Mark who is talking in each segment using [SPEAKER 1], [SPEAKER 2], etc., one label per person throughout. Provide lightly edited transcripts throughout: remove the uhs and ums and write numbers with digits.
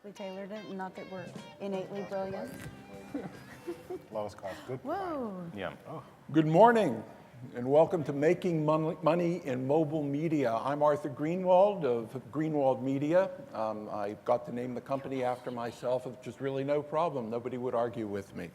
[SPEAKER 1] We tailored it, and not that we're innately brilliant.
[SPEAKER 2] Lowest cost, good.
[SPEAKER 1] Whoa.
[SPEAKER 2] Yeah. Oh.
[SPEAKER 3] Good morning, and welcome to Making Money in Mobile Media. I'm Arthur Greenwald of Greenwald Media. I got to name the company after myself, which is really no problem. Nobody would argue with me.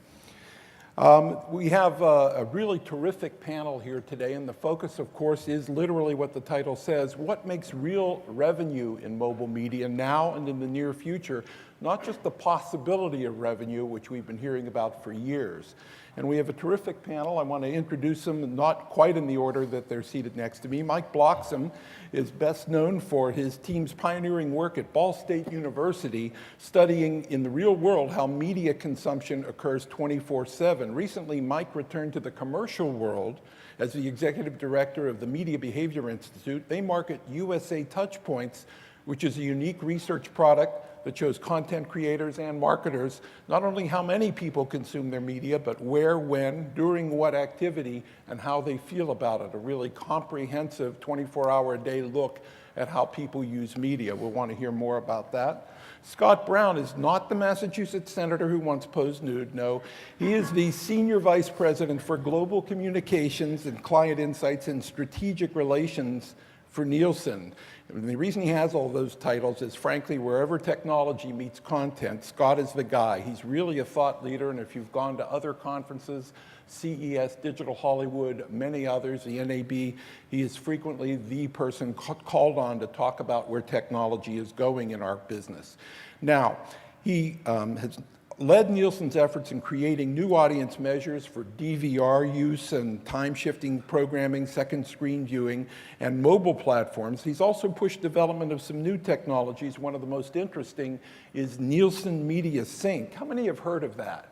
[SPEAKER 3] We have a really terrific panel here today, and the focus, of course, is literally what the title says: what makes real revenue in mobile media now and in the near future, not just the possibility of revenue, which we've been hearing about for years. And we have a terrific panel. I want to introduce them, not quite in the order that they're seated next to me. Mike Bloxham is best known for his team's pioneering work at Ball State University, studying in the real world how media consumption occurs 24/7. Recently, Mike returned to the commercial world as the executive director of the Media Behavior Institute. They market USA Touchpoints, which is a unique research product that shows content creators and marketers not only how many people consume their media, but where, when, during what activity, and how they feel about it. A really comprehensive 24-hour-a-day look at how people use media. We'll want to hear more about that. Scott Brown is not the Massachusetts senator who once posed nude. No, he is the Senior Vice President for Global Communications and Client Insights and Strategic Relations for Nielsen. And the reason he has all those titles is, frankly, wherever technology meets content, Scott is the guy. He's really a thought leader, and if you've gone to other conferences, CES, Digital Hollywood, many others, the NAB, he is frequently the person called on to talk about where technology is going in our business. Now, he has led Nielsen's efforts in creating new audience measures for DVR use and time-shifting programming, second screen viewing, and mobile platforms. He's also pushed development of some new technologies. One of the most interesting is Nielsen Media Sync. How many have heard of that?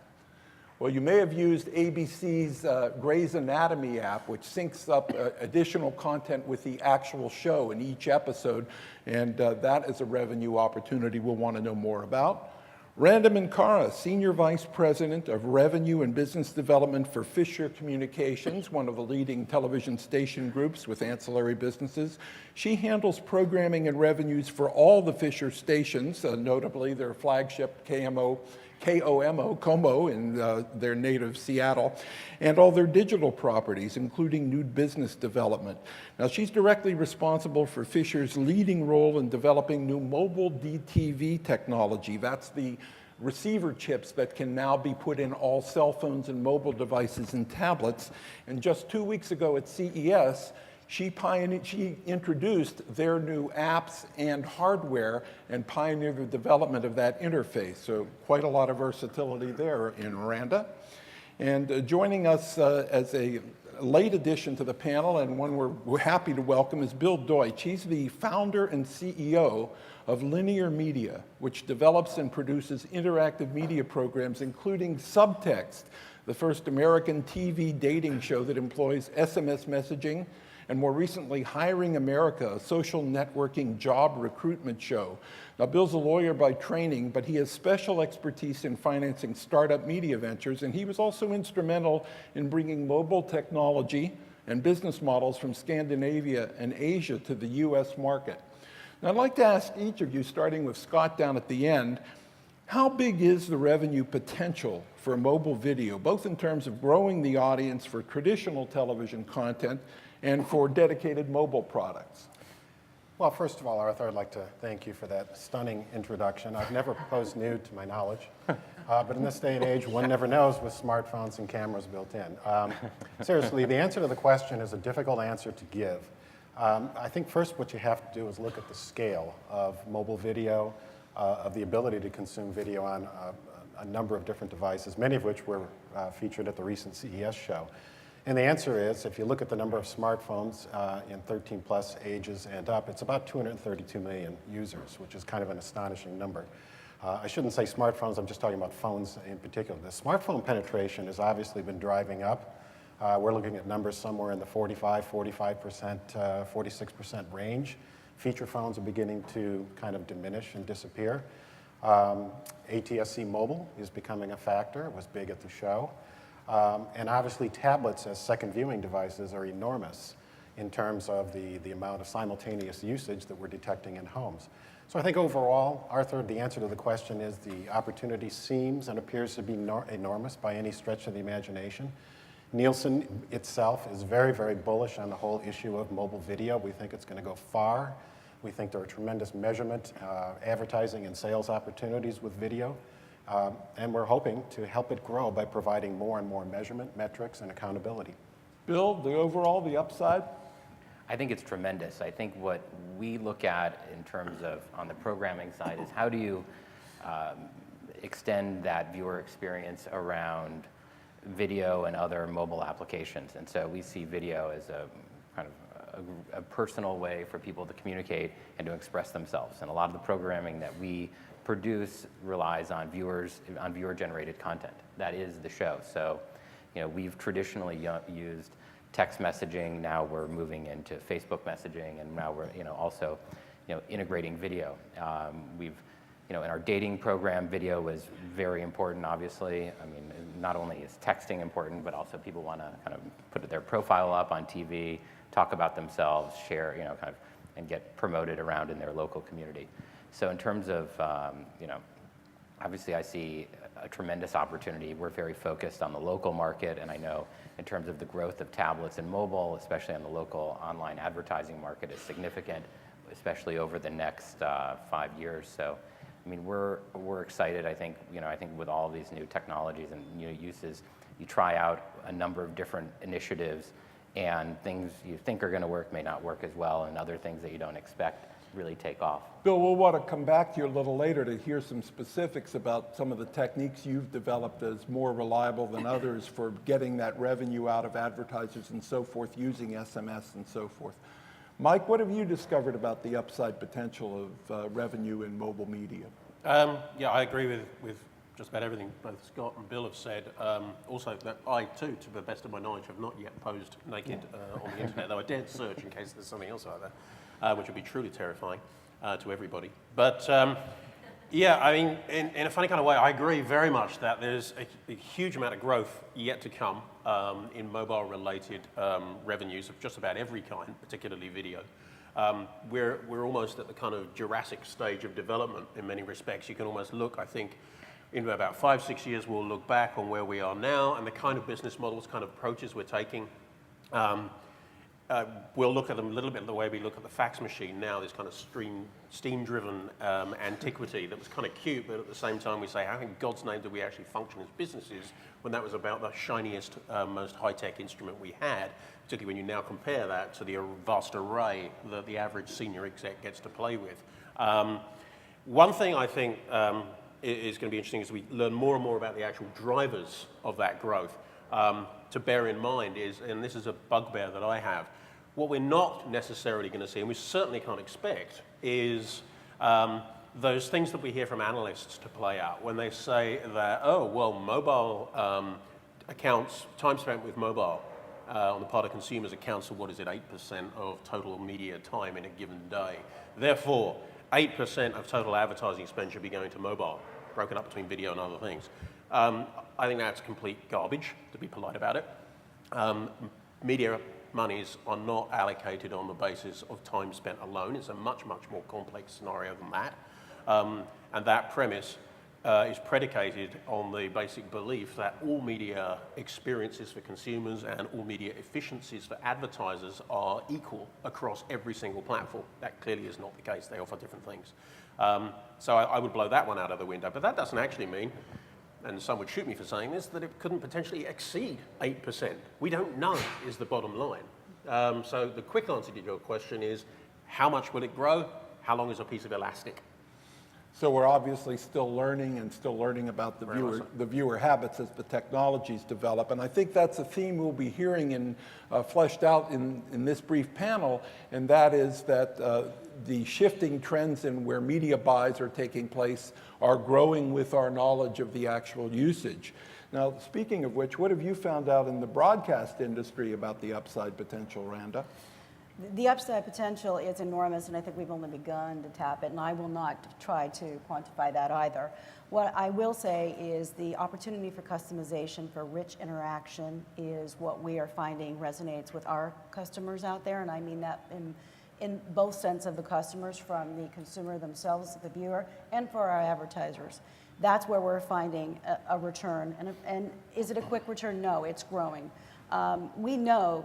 [SPEAKER 3] Well, you may have used ABC's Grey's Anatomy app, which syncs up additional content with the actual show in each episode, and that is a revenue opportunity we'll want to know more about. Randa Minkara, Senior Vice President of Revenue and Business Development for Fisher Communications, one of the leading television station groups with ancillary businesses. She handles programming and revenues for all the Fisher stations, notably their flagship KMO, KOMO, Como in their native Seattle, and all their digital properties, including new business development. Now, she's directly responsible for Fisher's leading role in developing new mobile DTV technology. That's the receiver chips that can now be put in all cell phones and mobile devices and tablets. And just 2 weeks ago at CES, she introduced their new apps and hardware and pioneered the development of that interface. So quite a lot of versatility there in Randa. And joining us as a late addition to the panel, and one we're happy to welcome, is Bill Deutsch. He's the founder and CEO of Linear Media, which develops and produces interactive media programs, including Subtext, the first American TV dating show that employs SMS messaging, and more recently, Hiring America, a social networking job recruitment show. Now, Bill's a lawyer by training, but he has special expertise in financing startup media ventures, and he was also instrumental in bringing mobile technology and business models from Scandinavia and Asia to the US market. Now, I'd like to ask each of you, starting with Scott down at the end, how big is the revenue potential for mobile video, both in terms of growing the audience for traditional television content and for dedicated mobile products?
[SPEAKER 2] Well, first of all, Arthur, I'd like to thank you for that stunning introduction. I've never proposed nude to my knowledge, but in this day and age, one never knows with smartphones and cameras built in. Seriously, the answer to the question is a difficult answer to give. I think first what you have to do is look at the scale of mobile video, of the ability to consume video on a number of different devices, many of which were featured at the recent CES show. And the answer is, if you look at the number of smartphones in 13 plus ages and up, it's about 232 million users, which is kind of an astonishing number. I shouldn't say smartphones, I'm just talking about phones in particular. The smartphone penetration has obviously been driving up. We're looking at numbers somewhere in the 45%, 46% range. Feature phones are beginning to kind of diminish and disappear. ATSC mobile is becoming a factor. It was big at the show. And obviously tablets as second viewing devices are enormous in terms of the amount of simultaneous usage that we're detecting in homes. So I think overall, Arthur, the answer to the question is the opportunity seems and appears to be enormous by any stretch of the imagination. Nielsen itself is very, very bullish on the whole issue of mobile video. We think it's going to go far. We think there are tremendous measurement, advertising, and sales opportunities with video. And we're hoping to help it grow by providing more and more measurement, metrics, and accountability.
[SPEAKER 3] Bill, the upside?
[SPEAKER 4] I think it's tremendous. I think what we look at in terms of on the programming side is how do you extend that viewer experience around video and other mobile applications. And so we see video as a kind of a personal way for people to communicate and to express themselves. And a lot of the programming that we produce relies on viewer-generated content. That is the show. So, we've traditionally used text messaging. Now we're moving into Facebook messaging, and now we're, also, integrating video. In our dating program, video is very important, obviously. I mean, not only is texting important, but also people want to kind of put their profile up on TV, talk about themselves, share, and get promoted around in their local community. So in terms of, obviously I see a tremendous opportunity. We're very focused on the local market, and I know in terms of the growth of tablets and mobile, especially on the local online advertising market, is significant, especially over the next 5 years. So, I mean, we're excited. I think, with all these new technologies and uses, you try out a number of different initiatives, and things you think are going to work may not work as well, and other things that you don't expect really take off.
[SPEAKER 3] Bill, we'll want to come back to you a little later to hear some specifics about some of the techniques you've developed as more reliable than others for getting that revenue out of advertisers and so forth, using SMS and so forth. Mike, what have you discovered about the upside potential of revenue in mobile media?
[SPEAKER 5] Yeah, I agree with just about everything both Scott and Bill have said. Also, that I too, to the best of my knowledge, have not yet posed naked on the internet, though I dared search in case there's something else out there, which would be truly terrifying to everybody. But yeah, I mean, in a funny kind of way, I agree very much that there's a huge amount of growth yet to come in mobile-related revenues of just about every kind, particularly video. We're almost at the kind of Jurassic stage of development in many respects. You can almost look, I think, in about 5, 6 years, we'll look back on where we are now and the kind of business models, kind of approaches we're taking. We'll look at them a little bit the way we look at the fax machine now, this kind of steam-driven antiquity that was kind of cute, but at the same time we say, how in God's name do we actually function as businesses when that was about the shiniest, most high-tech instrument we had, particularly when you now compare that to the vast array that the average senior exec gets to play with. One thing I think is going to be interesting as we learn more and more about the actual drivers of that growth to bear in mind is, and this is a bugbear that I have, what we're not necessarily going to see, and we certainly can't expect, is those things that we hear from analysts to play out when they say that, oh, well, mobile accounts, time spent with mobile on the part of consumers accounts for, 8% of total media time in a given day. Therefore, 8% of total advertising spend should be going to mobile, broken up between video and other things. I think that's complete garbage, to be polite about it. Media monies are not allocated on the basis of time spent alone. It's a much, much more complex scenario than that. And that premise is predicated on the basic belief that all media experiences for consumers and all media efficiencies for advertisers are equal across every single platform. That clearly is not the case. They offer different things. So I would blow that one out of the window. But that doesn't actually mean, and some would shoot me for saying this, that it couldn't potentially exceed 8%. We don't know is the bottom line. So the quick answer to your question is, how much will it grow? How long is a piece of elastic?
[SPEAKER 3] So we're obviously still learning about the viewer habits as the technologies develop. And I think that's a theme we'll be hearing in, fleshed out in this brief panel, and that is that the shifting trends in where media buys are taking place are growing with our knowledge of the actual usage. Now, speaking of which, what have you found out in the broadcast industry about the upside potential, Randa?
[SPEAKER 1] The upside potential is enormous, and I think we've only begun to tap it, and I will not try to quantify that either. What I will say is the opportunity for customization, for rich interaction, is what we are finding resonates with our customers out there, and I mean that in both sense of the customers, from the consumer themselves, the viewer, and for our advertisers. That's where we're finding a return. And is it a quick return? No, it's growing. We know,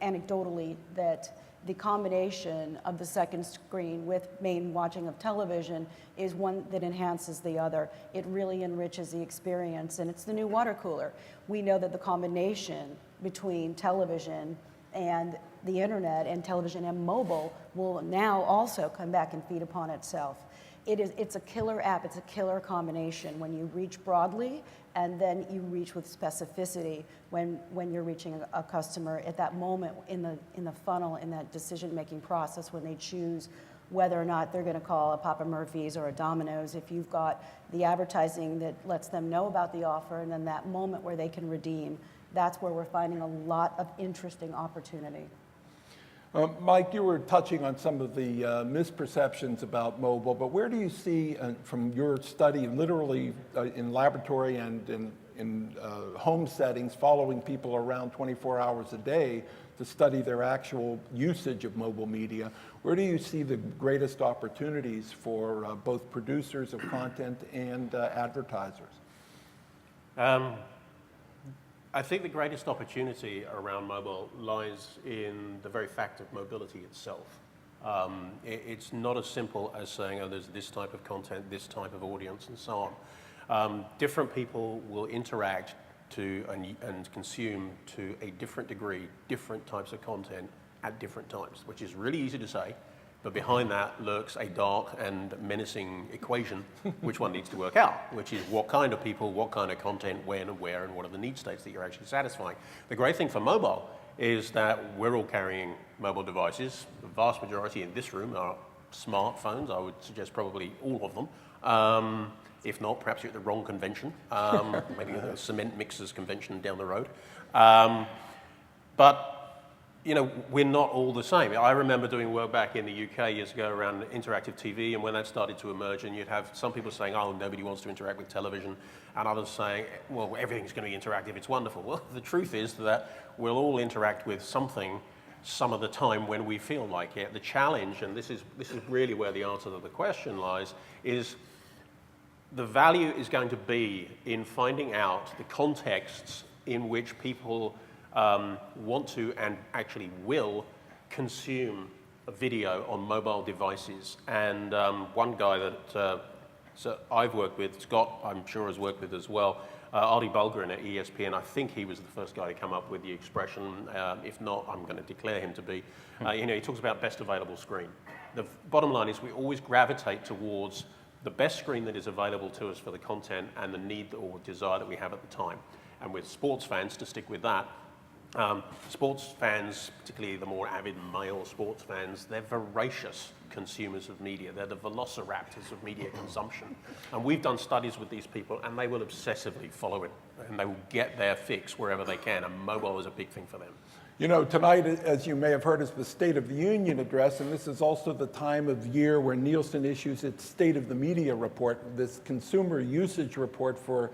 [SPEAKER 1] anecdotally, that the combination of the second screen with main watching of television is one that enhances the other. It really enriches the experience, and it's the new water cooler. We know that the combination between television and the internet and television and mobile will now also come back and feed upon itself. It's a killer app, it's a killer combination when you reach broadly and then you reach with specificity when you're reaching a customer at that moment in the funnel, in that decision-making process when they choose whether or not they're going to call a Papa Murphy's or a Domino's. If you've got the advertising that lets them know about the offer and then that moment where they can redeem, that's where we're finding a lot of interesting opportunity.
[SPEAKER 3] Mike, you were touching on some of the misperceptions about mobile, but where do you see, from your study, literally in laboratory and in home settings, following people around 24 hours a day to study their actual usage of mobile media, where do you see the greatest opportunities for both producers of content and advertisers?
[SPEAKER 5] I think the greatest opportunity around mobile lies in the very fact of mobility itself. It's not as simple as saying, oh, there's this type of content, this type of audience, and so on. Different people will interact to and consume to a different degree, different types of content at different times, which is really easy to say, but behind that lurks a dark and menacing equation which one needs to work out, which is what kind of people, what kind of content, when and where, and what are the need states that you're actually satisfying. The great thing for mobile is that we're all carrying mobile devices. The vast majority in this room are smartphones. I would suggest probably all of them. If not, perhaps you're at the wrong convention, maybe the cement mixers convention down the road. But you know, we're not all the same. I remember doing work back in the UK years ago around interactive TV, and when that started to emerge, and you'd have some people saying, oh, nobody wants to interact with television, and others saying, well, everything's going to be interactive, it's wonderful. Well, the truth is that we'll all interact with something some of the time when we feel like it. The challenge, and this is really where the answer to the question lies, is the value is going to be in finding out the contexts in which people want to and actually will consume a video on mobile devices. And one guy that I've worked with, Scott I'm sure has worked with as well, Artie Bulgren at ESPN, I think he was the first guy to come up with the expression. If not, I'm going to declare him to be. He talks about best available screen. The bottom line is we always gravitate towards the best screen that is available to us for the content and the need or desire that we have at the time. And with sports fans, to stick with that, sports fans, particularly the more avid male sports fans, they're voracious consumers of media. They're the velociraptors of media consumption. And we've done studies with these people, and they will obsessively follow it, and they will get their fix wherever they can, and mobile is a big thing for them.
[SPEAKER 3] You know, tonight, as you may have heard, is the State of the Union address, and this is also the time of year where Nielsen issues its State of the Media report, this consumer usage report for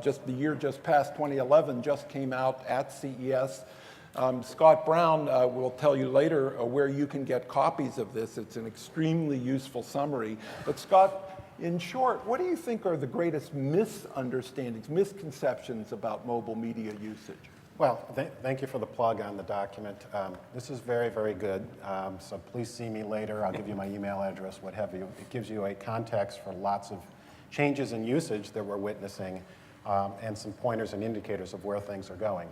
[SPEAKER 3] just the year just past, 2011, just came out at CES. Scott Brown will tell you later where you can get copies of this. It's an extremely useful summary. But Scott, in short, what do you think are the greatest misunderstandings, misconceptions about mobile media usage?
[SPEAKER 2] Well, thank you for the plug on the document. This is very, very good. So please see me later. I'll give you my email address, what have you. It gives you a context for lots of changes in usage that we're witnessing and some pointers and indicators of where things are going.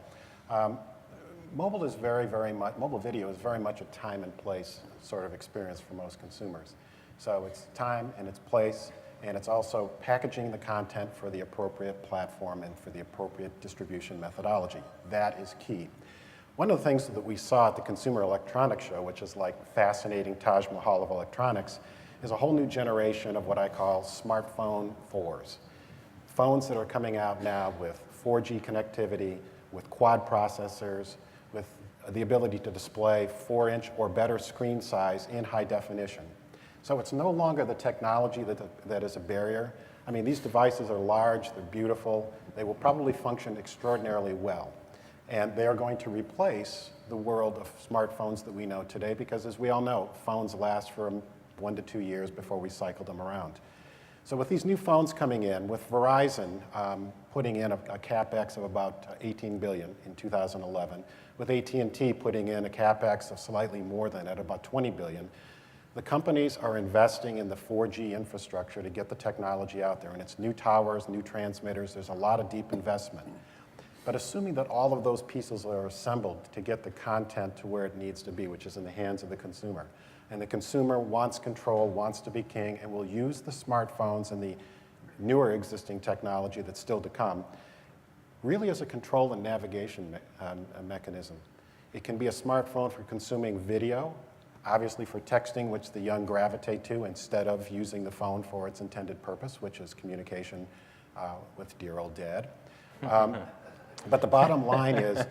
[SPEAKER 2] Mobile video is very much a time and place sort of experience for most consumers. So it's time and it's place, and it's also packaging the content for the appropriate platform and for the appropriate distribution methodology. That is key. One of the things that we saw at the Consumer Electronics Show, which is like fascinating Taj Mahal of electronics, is a whole new generation of what I call smartphone 4s. Phones that are coming out now with 4G connectivity, with quad processors, with the ability to display 4-inch or better screen size in high definition. So it's no longer the technology that is a barrier. I mean, these devices are large, they're beautiful, they will probably function extraordinarily well. And they are going to replace the world of smartphones that we know today because, as we all know, phones last for 1 to 2 years before we cycle them around. So with these new phones coming in, with Verizon putting in a CapEx of about $18 billion in 2011, with AT&T putting in a CapEx of slightly more than at about $20 billion, the companies are investing in the 4G infrastructure to get the technology out there. And it's new towers, new transmitters, there's a lot of deep investment. But assuming that all of those pieces are assembled to get the content to where it needs to be, which is in the hands of the consumer, and the consumer wants control, wants to be king, and will use the smartphones and the newer existing technology that's still to come, really as a control and navigation mechanism. It can be a smartphone for consuming video, obviously for texting, which the young gravitate to, instead of using the phone for its intended purpose, which is communication with dear old dad. But the bottom line is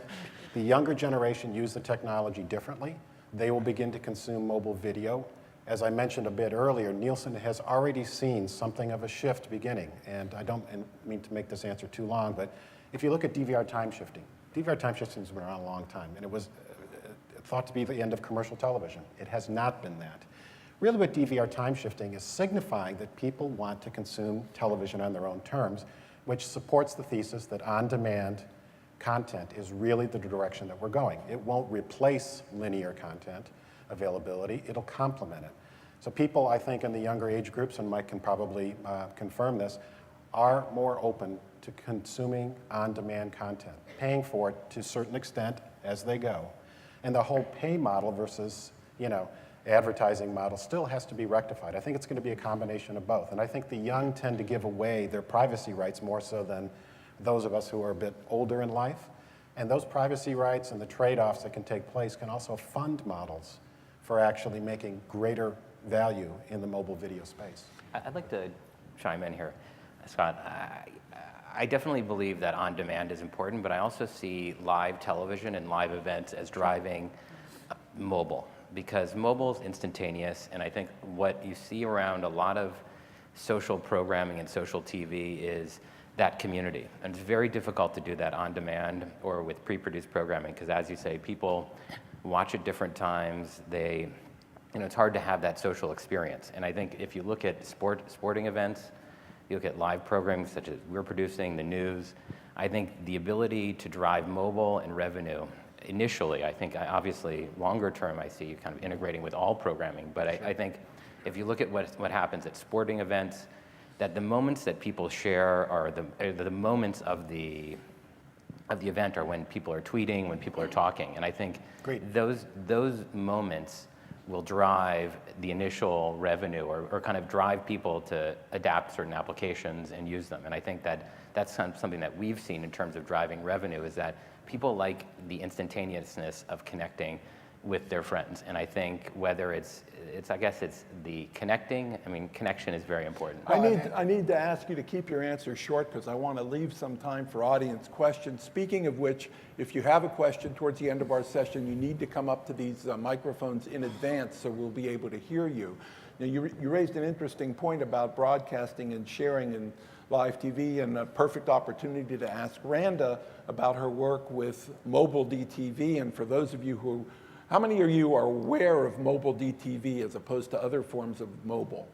[SPEAKER 2] the younger generation use the technology differently. They will begin to consume mobile video. As I mentioned a bit earlier, Nielsen has already seen something of a shift beginning. And I don't mean to make this answer too long, but if you look at DVR time shifting has been around a long time, and it was thought to be the end of commercial television. It has not been that. Really what DVR time shifting is signifying that people want to consume television on their own terms, which supports the thesis that on-demand content is really the direction that we're going. It won't replace linear content availability, it'll complement it. So people, I think, in the younger age groups, and Mike can probably confirm this, are more open to consuming on-demand content, paying for it to a certain extent as they go. And the whole pay model versus, advertising model still has to be rectified. I think it's going to be a combination of both. And I think the young tend to give away their privacy rights more so than those of us who are a bit older in life. And those privacy rights and the trade-offs that can take place can also fund models for actually making greater value in the mobile video space.
[SPEAKER 4] I'd like to chime in here, Scott. I definitely believe that on-demand is important, but I also see live television and live events as driving mobile, because mobile is instantaneous, and I think what you see around a lot of social programming and social TV is that community. And it's very difficult to do that on demand or with pre-produced programming, because as you say, people watch at different times. It's hard to have that social experience. And I think if you look at sporting events, You look at live programming such as we're producing, the news. I think the ability to drive mobile and revenue, initially, I think obviously longer term I see kind of integrating with all programming, but I think if you look at what happens at sporting events, that the moments that people share are the moments of the event are when people are tweeting, when people are talking. And I think those moments will drive the initial revenue or kind of drive people to adapt certain applications and use them. And I think that that's something that we've seen in terms of driving revenue is that people like the instantaneousness of connecting with their friends. And I think whether I guess it's the connecting, I mean, connection is very important.
[SPEAKER 3] I need to ask you to keep your answers short because I want to leave some time for audience questions. Speaking of which, if you have a question towards the end of our session, you need to come up to these microphones in advance so we'll be able to hear you. Now, you raised an interesting point about broadcasting and sharing in live TV, and a perfect opportunity to ask Randa about her work with mobile DTV. And for those of you how many of you are aware of mobile DTV as opposed to other forms of mobile?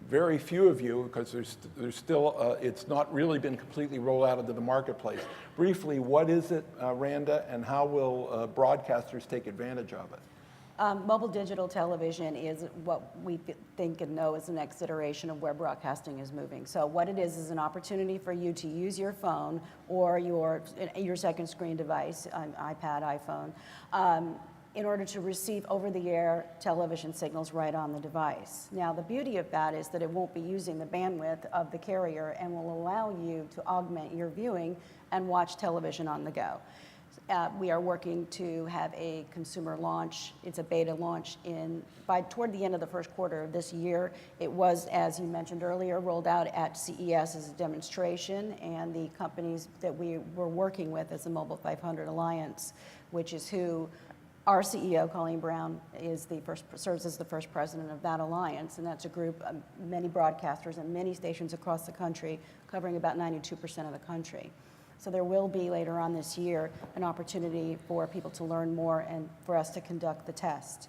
[SPEAKER 3] Very few of you, because there's still, it's not really been completely rolled out into the marketplace. Briefly, what is it, Randa, and how will broadcasters take advantage of it?
[SPEAKER 1] Mobile digital television is what we think and know is the next iteration of where broadcasting is moving. So what it is an opportunity for you to use your phone or your second screen device, an iPad, iPhone, in order to receive over-the-air television signals right on the device. Now, the beauty of that is that it won't be using the bandwidth of the carrier and will allow you to augment your viewing and watch television on the go. We are working to have a consumer launch. It's a beta launch toward the end of the first quarter of this year. It was, as you mentioned earlier, rolled out at CES as a demonstration, and the companies that we were working with as the Mobile 500 Alliance, which is who our CEO, Colleen Brown, serves as the first president of that alliance, and that's a group of many broadcasters and many stations across the country, covering about 92% of the country. So there will be later on this year an opportunity for people to learn more and for us to conduct the test.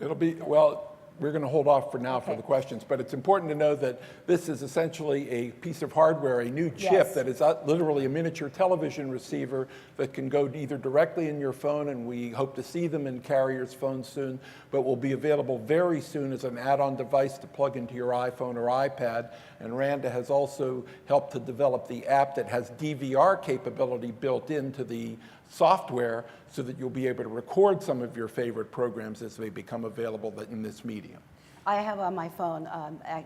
[SPEAKER 3] It'll be, well, we're going to hold off for now for
[SPEAKER 1] Okay.
[SPEAKER 3] the questions, but it's important to know that this is essentially a piece of hardware, a new chip
[SPEAKER 1] Yes.
[SPEAKER 3] that is literally a miniature television receiver that can go either directly in your phone, and we hope to see them in carriers' phones soon, but will be available very soon as an add-on device to plug into your iPhone or iPad. And Randa has also helped to develop the app that has DVR capability built into the software so that you'll be able to record some of your favorite programs as they become available in this medium.
[SPEAKER 1] I have on my phone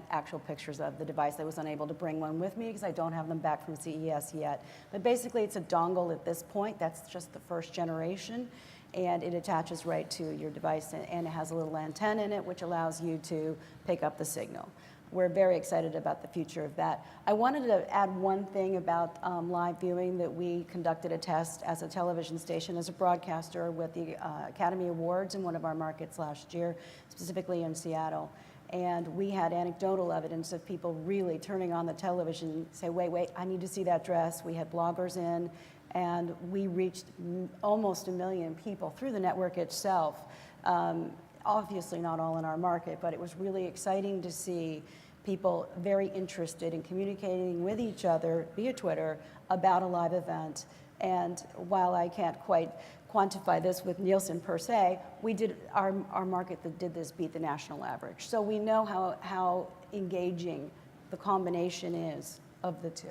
[SPEAKER 1] actual pictures of the device. I was unable to bring one with me because I don't have them back from CES yet. But basically, it's a dongle at this point. That's just the first generation. And it attaches right to your device, and it has a little antenna in it, which allows you to pick up the signal. We're very excited about the future of that. I wanted to add one thing about live viewing, that we conducted a test as a television station, as a broadcaster with the Academy Awards in one of our markets last year, specifically in Seattle. And we had anecdotal evidence of people really turning on the television and say, wait, I need to see that dress. We had bloggers in, and we reached almost 1 million people through the network itself. Obviously not all in our market, but it was really exciting to see people very interested in communicating with each other via Twitter about a live event. And while I can't quite quantify this with Nielsen per se, we did our market that did this beat the national average. So we know how engaging the combination is of the two.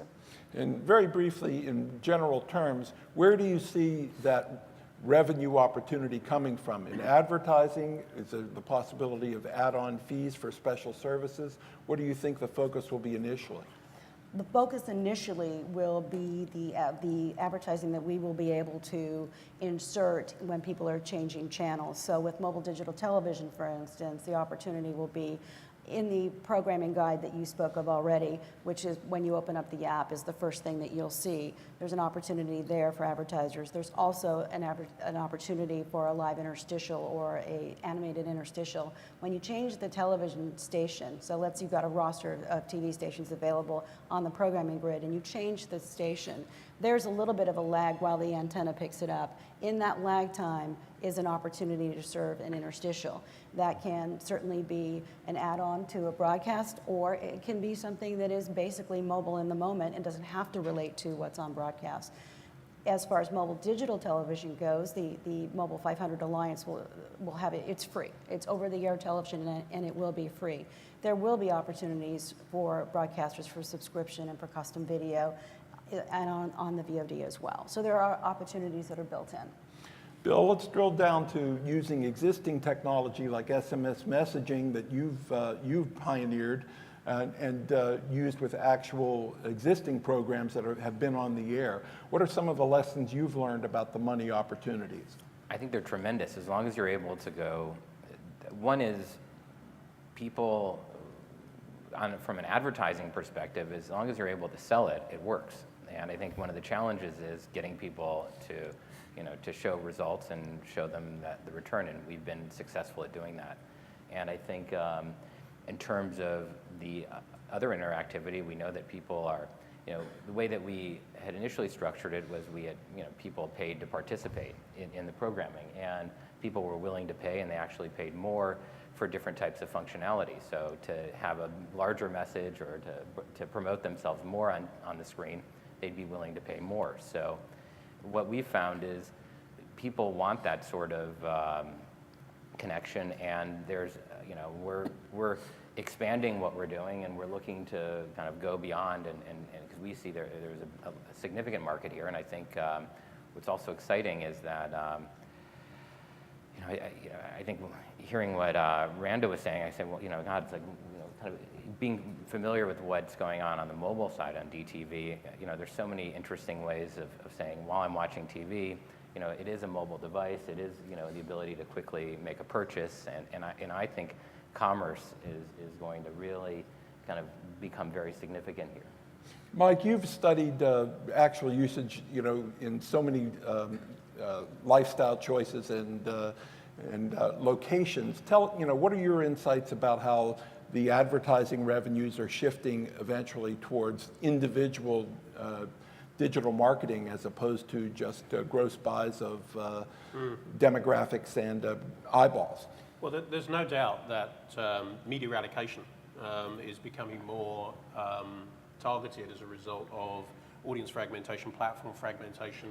[SPEAKER 3] And very briefly, in general terms, where do you see that revenue opportunity coming from? In advertising, is there the possibility of add-on fees for special services? What do you think the focus will be initially?
[SPEAKER 1] The focus initially will be the advertising that we will be able to insert when people are changing channels. So with mobile digital television, for instance, the opportunity will be in the programming guide that you spoke of already, which is when you open up the app, is the first thing that you'll see. There's an opportunity there for advertisers. There's also an opportunity for a live interstitial or a animated interstitial. When you change the television station, so let's say you've got a roster of TV stations available on the programming grid, and you change the station, there's a little bit of a lag while the antenna picks it up. In that lag time is an opportunity to serve an interstitial. That can certainly be an add-on to a broadcast, or it can be something that is basically mobile in the moment and doesn't have to relate to what's on broadcast. As far as mobile digital television goes, the Mobile 500 Alliance will have it, it's free. It's over-the-air television and it will be free. There will be opportunities for broadcasters for subscription and for custom video and on the VOD as well. So there are opportunities that are built in.
[SPEAKER 3] Bill, let's drill down to using existing technology like SMS messaging that you've pioneered and used with actual existing programs that have been on the air. What are some of the lessons you've learned about the money opportunities?
[SPEAKER 4] I think they're tremendous as long as you're able to go. One is people, from an advertising perspective, as long as you're able to sell it, it works. And I think one of the challenges is getting people to show results and show them the return, and we've been successful at doing that. And I think in terms of the other interactivity, we know that people are, the way that we had initially structured it was we had, people paid to participate in the programming, and people were willing to pay, and they actually paid more for different types of functionality. So to have a larger message or to promote themselves more on the screen, they'd be willing to pay more. So what we found is people want that sort of connection, and there's, we're expanding what we're doing, and we're looking to kind of go beyond, and because we see there's a significant market here, and I think what's also exciting is that I think hearing what Randa was saying, I said, well, God, it's like, kind of being familiar with what's going on the mobile side on DTV. There's so many interesting ways of saying, while I'm watching TV, it is a mobile device. It is, the ability to quickly make a purchase, and I think commerce is going to really kind of become very significant here.
[SPEAKER 3] Mike, you've studied actual usage, in so many lifestyle choices and locations. What are your insights about how the advertising revenues are shifting eventually towards individual digital marketing as opposed to just gross buys of demographics and eyeballs?
[SPEAKER 5] Well, there's no doubt that media allocation is becoming more targeted as a result of audience fragmentation, platform fragmentation,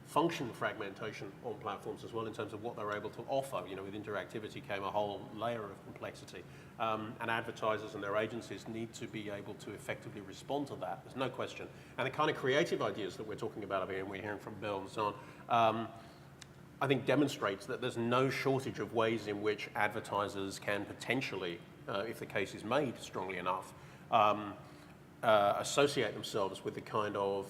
[SPEAKER 5] function fragmentation on platforms as well, in terms of what they're able to offer. With interactivity came a whole layer of complexity. And advertisers and their agencies need to be able to effectively respond to that. There's no question. And the kind of creative ideas that we're talking about over here, and we're hearing from Bill and so on, I think demonstrates that there's no shortage of ways in which advertisers can potentially, if the case is made strongly enough, associate themselves with the kind of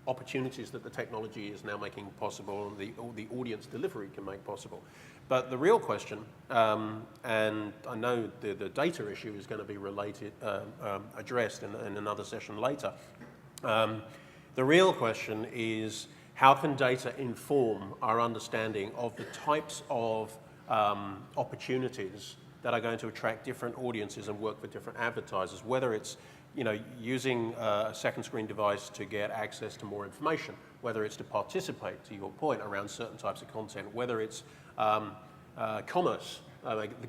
[SPEAKER 5] opportunities that the technology is now making possible, and the audience delivery can make possible. But the real question, and I know the data issue is going to be addressed in another session later. The real question is, how can data inform our understanding of the types of opportunities that are going to attract different audiences and work for different advertisers, whether it's using a second screen device to get access to more information, whether it's to participate, to your point, around certain types of content, whether it's commerce.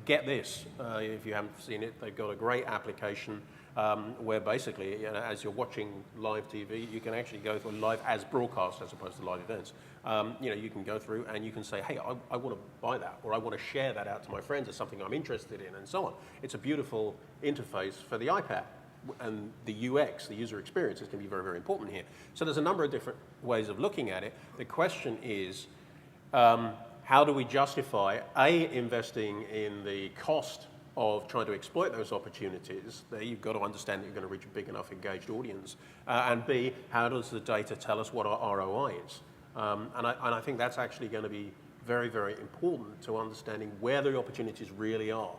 [SPEAKER 5] Get this, if you haven't seen it, they've got a great application where basically, as you're watching live TV, you can actually go through live as broadcast as opposed to live events. You can go through and you can say, hey, I want to buy that, or I want to share that out to my friends as something I'm interested in, and so on. It's a beautiful interface for the iPad. And the UX, the user experience, is going to be very, very important here. So there's a number of different ways of looking at it. The question is, how do we justify, A, investing in the cost of trying to exploit those opportunities? There you've got to understand that you're going to reach a big enough engaged audience. And B, how does the data tell us what our ROI is? And I think that's actually going to be very, very important to understanding where the opportunities really are.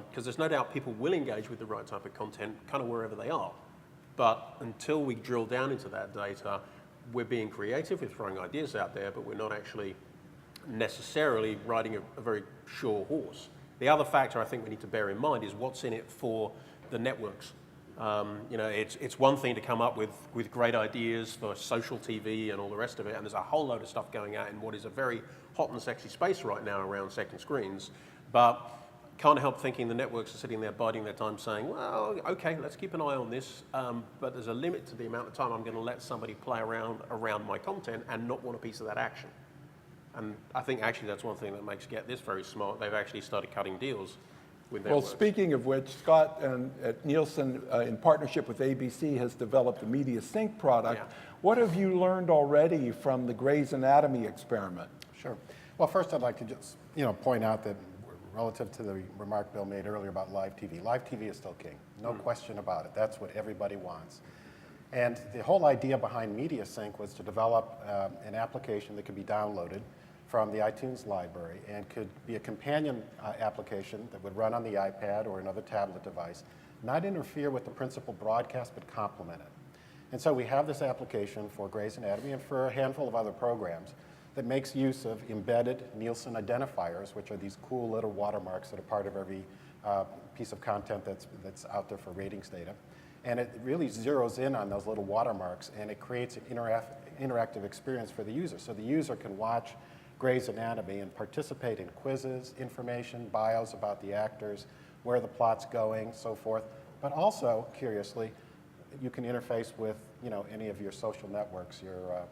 [SPEAKER 5] Because there's no doubt people will engage with the right type of content kind of wherever they are. But until we drill down into that data, we're being creative, we're throwing ideas out there, but we're not actually necessarily riding a very sure horse. The other factor I think we need to bear in mind is what's in it for the networks. You know, it's one thing to come up with great ideas for social TV and all the rest of it, and there's a whole load of stuff going out in what is a very hot and sexy space right now around second screens, but can't help thinking the networks are sitting there biding their time saying, well, okay, let's keep an eye on this, but there's a limit to the amount of time I'm going to let somebody play around my content and not want a piece of that action. And I think actually that's one thing that makes Get This very smart. They've actually started cutting deals with networks.
[SPEAKER 3] Well, speaking of which, Scott at Nielsen, in partnership with ABC, has developed the Media Sync product.
[SPEAKER 5] Yeah.
[SPEAKER 3] What have you learned already from the Grey's Anatomy experiment?
[SPEAKER 2] Sure. Well, first I'd like to just, point out that relative to the remark Bill made earlier about live TV is still king. No question about it. That's what everybody wants. And the whole idea behind Media Sync was to develop an application that could be downloaded from the iTunes library and could be a companion application that would run on the iPad or another tablet device, not interfere with the principal broadcast, but complement it. And so we have this application for Grey's Anatomy and for a handful of other programs that makes use of embedded Nielsen identifiers, which are these cool little watermarks that are part of every piece of content that's out there for ratings data. And it really zeroes in on those little watermarks, and it creates an interactive experience for the user. So the user can watch Grey's Anatomy and participate in quizzes, information, bios about the actors, where the plot's going, so forth. But also, curiously, you can interface with any of your social networks, your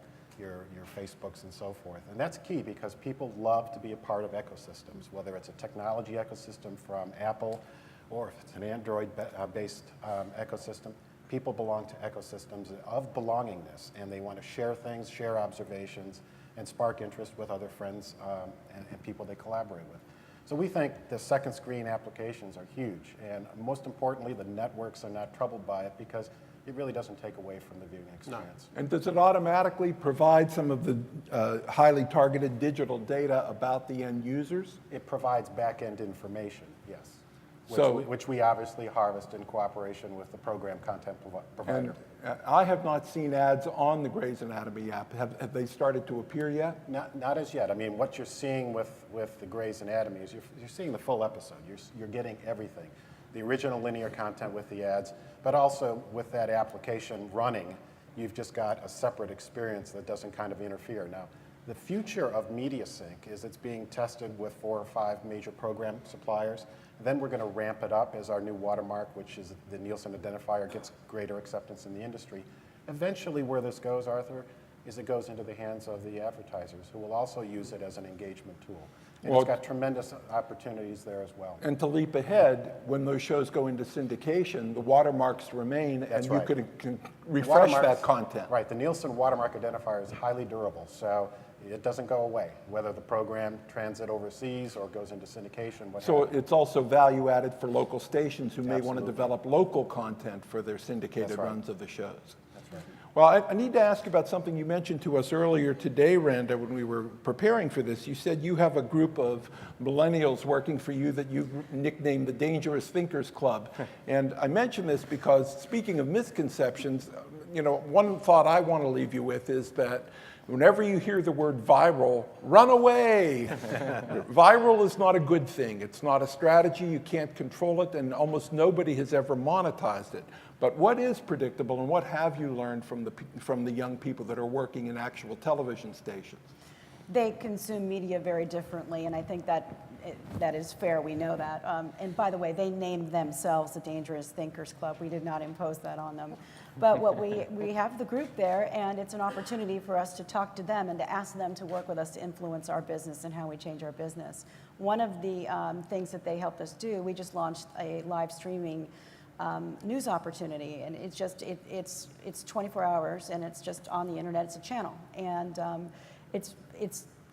[SPEAKER 2] Facebooks and so forth. And that's key because people love to be a part of ecosystems, whether it's a technology ecosystem from Apple or if it's an Android-based ecosystem. People belong to ecosystems of belongingness, and they want to share things, share observations, and spark interest with other friends and people they collaborate with. So we think the second screen applications are huge, and most importantly, the networks are not troubled by it because it really doesn't take away from the viewing experience.
[SPEAKER 3] And does it automatically provide some of the highly targeted digital data about the end users?
[SPEAKER 2] It provides back-end information, yes,
[SPEAKER 3] So,
[SPEAKER 2] which we obviously harvest in cooperation with the program content provider.
[SPEAKER 3] and I have not seen ads on the Grey's Anatomy app. Have they started to appear yet?
[SPEAKER 2] Not as yet. I mean, what you're seeing with the Grey's Anatomy is you're seeing the full episode. You're getting everything. The original linear content with the ads, but also with that application running, you've just got a separate experience that doesn't kind of interfere. Now, the future of Media Sync is it's being tested with 4 or 5 major program suppliers. Then we're going to ramp it up as our new watermark, which is the Nielsen identifier, gets greater acceptance in the industry. Eventually, where this goes, Arthur, is it goes into the hands of the advertisers, who will also use it as an engagement tool. And it's got tremendous opportunities there as well.
[SPEAKER 3] And to leap ahead, when those shows go into syndication, the watermarks remain,
[SPEAKER 2] That's
[SPEAKER 3] and
[SPEAKER 2] right.
[SPEAKER 3] you can refresh that
[SPEAKER 2] Watermarks-
[SPEAKER 3] content.
[SPEAKER 2] Right, the Nielsen watermark identifier is highly durable, so it doesn't go away, whether the program transit overseas or goes into syndication, what
[SPEAKER 3] So
[SPEAKER 2] have you.
[SPEAKER 3] it's also value added for local stations who may want to
[SPEAKER 2] Absolutely.
[SPEAKER 3] develop local content for their syndicated
[SPEAKER 2] That's right.
[SPEAKER 3] runs of the shows.
[SPEAKER 2] That's right.
[SPEAKER 3] Well, I need to ask about something you mentioned to us earlier today, Randa, when we were preparing for this. You said you have a group of millennials working for you that you've nicknamed the Dangerous Thinkers Club. And I mention this because, speaking of misconceptions, one thought I want to leave you with is that whenever you hear the word viral, run away. Viral is not a good thing. It's not a strategy. You can't control it, and almost nobody has ever monetized it. But what is predictable, and what have you learned from the young people that are working in actual television stations?
[SPEAKER 1] They consume media very differently, and I think that is fair. We know that. And by the way, they named themselves the Dangerous Thinkers Club. We did not impose that on them. But what we have the group there, and it's an opportunity for us to talk to them and to ask them to work with us to influence our business and how we change our business. One of the things that they helped us do, we just launched a live streaming news opportunity, and it's 24 hours, and it's just on the internet. It's a channel, and it's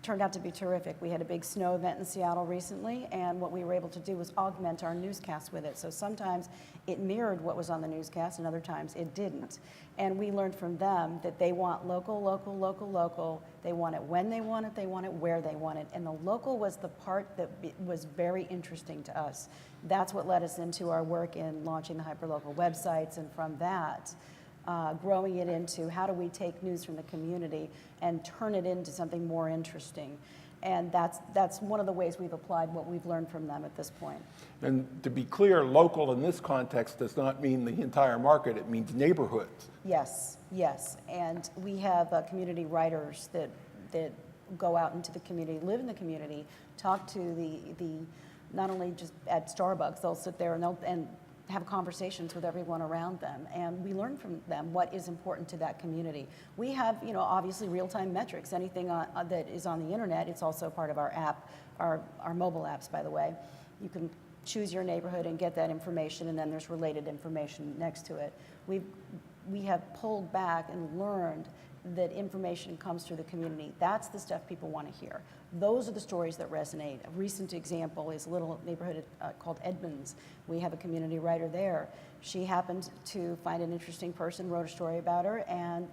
[SPEAKER 1] turned out to be terrific. We had a big snow event in Seattle recently, and what we were able to do was augment our newscast with it. So sometimes it mirrored what was on the newscast, and other times it didn't. And we learned from them that they want local, local, local, local. They want it when they want it, they want it where they want it. And the local was the part that was very interesting to us. That's what led us into our work in launching the hyperlocal websites, and from that, growing it into how do we take news from the community and turn it into something more interesting. And that's one of the ways we've applied what we've learned from them at this point.
[SPEAKER 3] And to be clear, local in this context does not mean the entire market, it means neighborhoods.
[SPEAKER 1] Yes, yes. And we have community writers that go out into the community, live in the community, talk to the not only just at Starbucks, they'll sit there and have conversations with everyone around them, and we learn from them what is important to that community. We have, obviously real-time metrics. Anything that is on the internet, it's also part of our app, our mobile apps, by the way. You can choose your neighborhood and get that information, and then there's related information next to it. We have pulled back and learned that information comes through the community. That's the stuff people want to hear. Those are the stories that resonate. A recent example is a little neighborhood called Edmonds. We have a community writer there. She happened to find an interesting person, wrote a story about her, and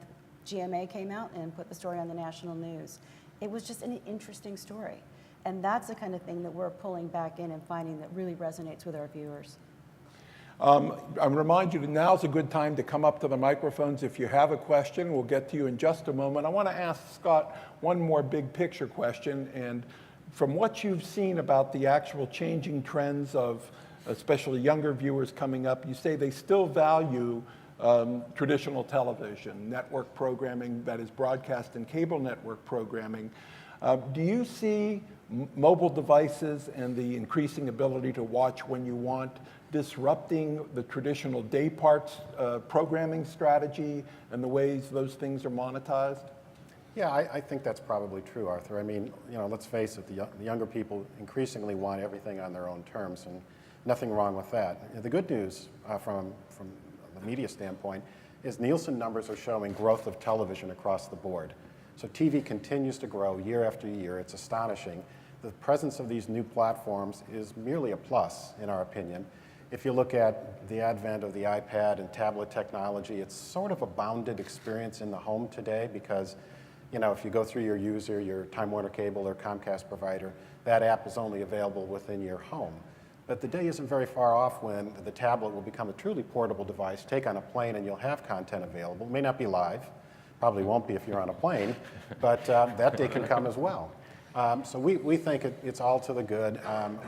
[SPEAKER 1] GMA came out and put the story on the national news. It was just an interesting story. And that's the kind of thing that we're pulling back in and finding that really resonates with our viewers.
[SPEAKER 3] I remind you that now's a good time to come up to the microphones if you have a question. We'll get to you in just a moment. I want to ask Scott one more big picture question. And from what you've seen about the actual changing trends of especially younger viewers coming up, you say they still value traditional television, network programming that is broadcast and cable network programming. Do you see mobile devices and the increasing ability to watch when you want disrupting the traditional day parts programming strategy and the ways those things are monetized?
[SPEAKER 2] Yeah, I think that's probably true, Arthur. I mean, let's face it, the younger people increasingly want everything on their own terms, and nothing wrong with that. The good news from the media standpoint is Nielsen numbers are showing growth of television across the board. So TV continues to grow year after year. It's astonishing. The presence of these new platforms is merely a plus, in our opinion. If you look at the advent of the iPad and tablet technology, it's sort of a bounded experience in the home today because, if you go through your user, your Time Warner Cable or Comcast provider, that app is only available within your home. But the day isn't very far off when the tablet will become a truly portable device, take on a plane, and you'll have content available. It may not be live, probably won't be if you're on a plane, but that day can come as well. So we think it's all to the good.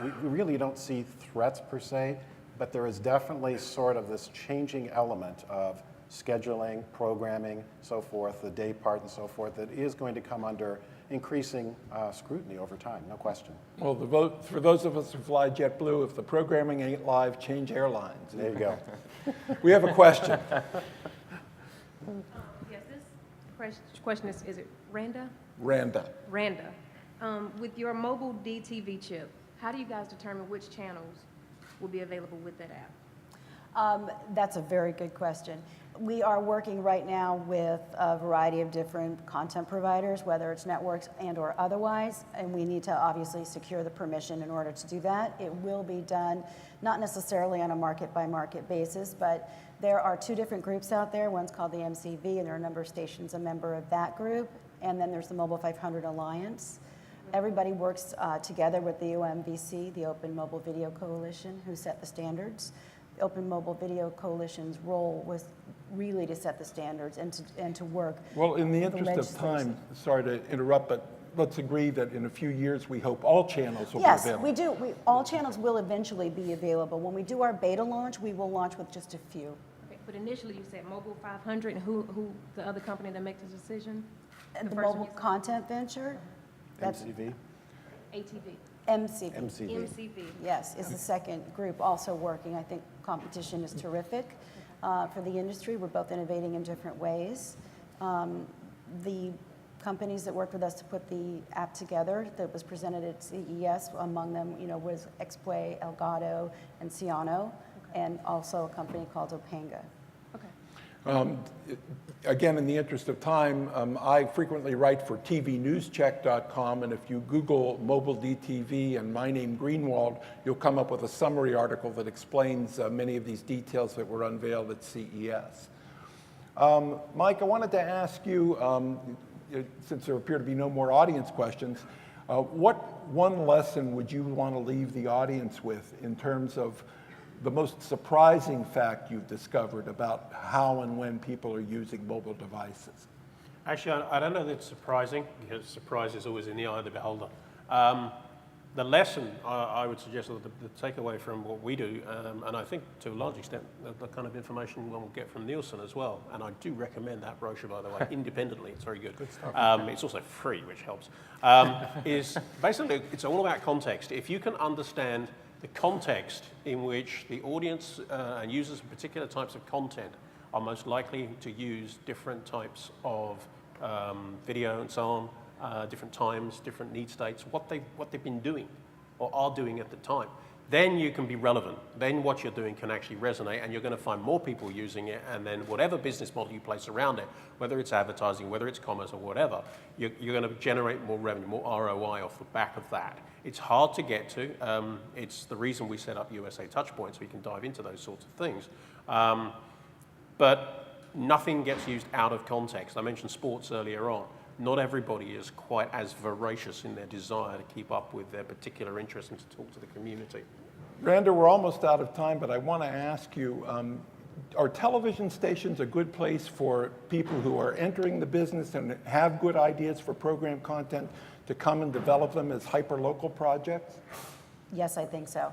[SPEAKER 2] We really don't see threats per se, but there is definitely sort of this changing element of scheduling, programming, so forth, the day part and so forth, that is going to come under increasing scrutiny over time, no question.
[SPEAKER 3] Well, for those of us who fly JetBlue, if the programming ain't live, change airlines.
[SPEAKER 2] There you go.
[SPEAKER 3] We have a question.
[SPEAKER 6] Yes, this question is it Randa?
[SPEAKER 3] Randa.
[SPEAKER 6] Randa. With your mobile DTV chip, how do you guys determine which channels will be available with that app?
[SPEAKER 1] That's a very good question. We are working right now with a variety of different content providers, whether it's networks and or otherwise, and we need to obviously secure the permission in order to do that. It will be done not necessarily on a market-by-market basis, but there are two different groups out there. One's called the MCV, and there are a number of stations a member of that group, and then there's the Mobile 500 Alliance. Everybody works together with the OMVC, the Open Mobile Video Coalition, who set the standards. The Open Mobile Video Coalition's role was really to set the standards and to work.
[SPEAKER 3] Well, in the
[SPEAKER 1] with
[SPEAKER 3] interest of
[SPEAKER 1] legislation.
[SPEAKER 3] time, sorry to interrupt, but let's agree that in a few years we hope all channels will
[SPEAKER 1] Yes,
[SPEAKER 3] be available.
[SPEAKER 1] we do. All channels will eventually be available. When we do our beta launch, we will launch with just a few.
[SPEAKER 6] Okay, but initially you said Mobile 500, and who the other company that makes the decision?
[SPEAKER 1] The
[SPEAKER 6] first one
[SPEAKER 1] mobile
[SPEAKER 6] you said?
[SPEAKER 1] content venture, that's
[SPEAKER 2] MCV?
[SPEAKER 6] ATV.
[SPEAKER 1] MCV.
[SPEAKER 2] MCV.
[SPEAKER 6] MCV.
[SPEAKER 1] Yes, is the second group also working. I think competition is terrific for the industry. We're both innovating in different ways. The companies that worked with us to put the app together that was presented at CES, among them, was Expue, Elgato, and Ciano, and also a company called Opanga.
[SPEAKER 6] Okay.
[SPEAKER 3] Again, in the interest of time, I frequently write for tvnewscheck.com, and if you Google mobile DTV and my name Greenwald, you'll come up with a summary article that explains many of these details that were unveiled at CES. Mike, I wanted to ask you, since there appear to be no more audience questions, what one lesson would you want to leave the audience with in terms of the most surprising fact you've discovered about how and when people are using mobile devices?
[SPEAKER 5] Actually, I don't know that it's surprising, because surprise is always in the eye of the beholder. The lesson I would suggest, or the takeaway from what we do, and I think to a large extent the kind of information one will get from Nielsen as well, and I do recommend that brochure, by the way, independently. It's very good. Good stuff. It's also free, which helps. Is basically, it's all about context. If you can understand the context in which the audience and users of particular types of content are most likely to use different types of video and so on, different times, different need states, what they've been doing or are doing at the time, then you can be relevant. Then what you're doing can actually resonate, and you're going to find more people using it, and then whatever business model you place around it, whether it's advertising, whether it's commerce or whatever, you're going to generate more revenue, more ROI off the back of that. It's hard to get to. It's the reason we set up USA Touchpoint, so we can dive into those sorts of things. But nothing gets used out of context. I mentioned sports earlier on. Not everybody is quite as voracious in their desire to keep up with their particular interests and to talk to the community.
[SPEAKER 3] Randa, we're almost out of time, but I want to ask you, are television stations a good place for people who are entering the business and have good ideas for program content to come and develop them as hyper-local projects?
[SPEAKER 1] Yes, I think so.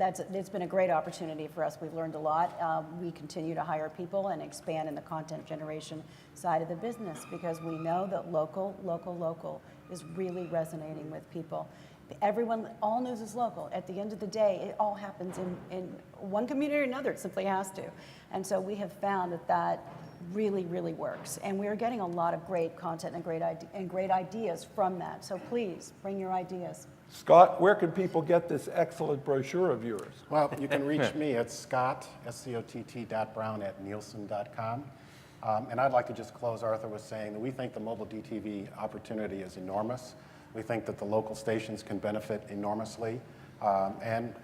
[SPEAKER 1] It's been a great opportunity for us. We've learned a lot. We continue to hire people and expand in the content generation side of the business because we know that local is really resonating with people. Everyone, all news is local. At the end of the day, it all happens in one community or another. It simply has to. And so we have found that really, really works. And we're getting a lot of great content and great ideas from that. So please, bring your ideas.
[SPEAKER 3] Scott, where can people get this excellent brochure of yours?
[SPEAKER 2] Well, you can reach me at Scott, scott.brown@nielsen.com. And I'd like to just close, Arthur, with saying that we think the mobile DTV opportunity is enormous. We think that the local stations can benefit enormously. And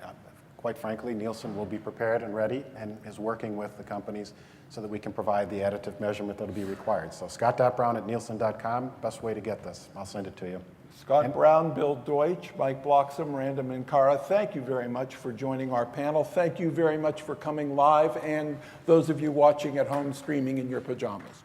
[SPEAKER 2] quite frankly, Nielsen will be prepared and ready and is working with the companies so that we can provide the additive measurement that will be required. So scott.brown@nielsen.com, best way to get this. I'll send it to you.
[SPEAKER 3] Scott Brown, Bill Deutsch, Mike Bloxham, Randa Minkara, thank you very much for joining our panel. Thank you very much for coming live, and those of you watching at home streaming in your pajamas.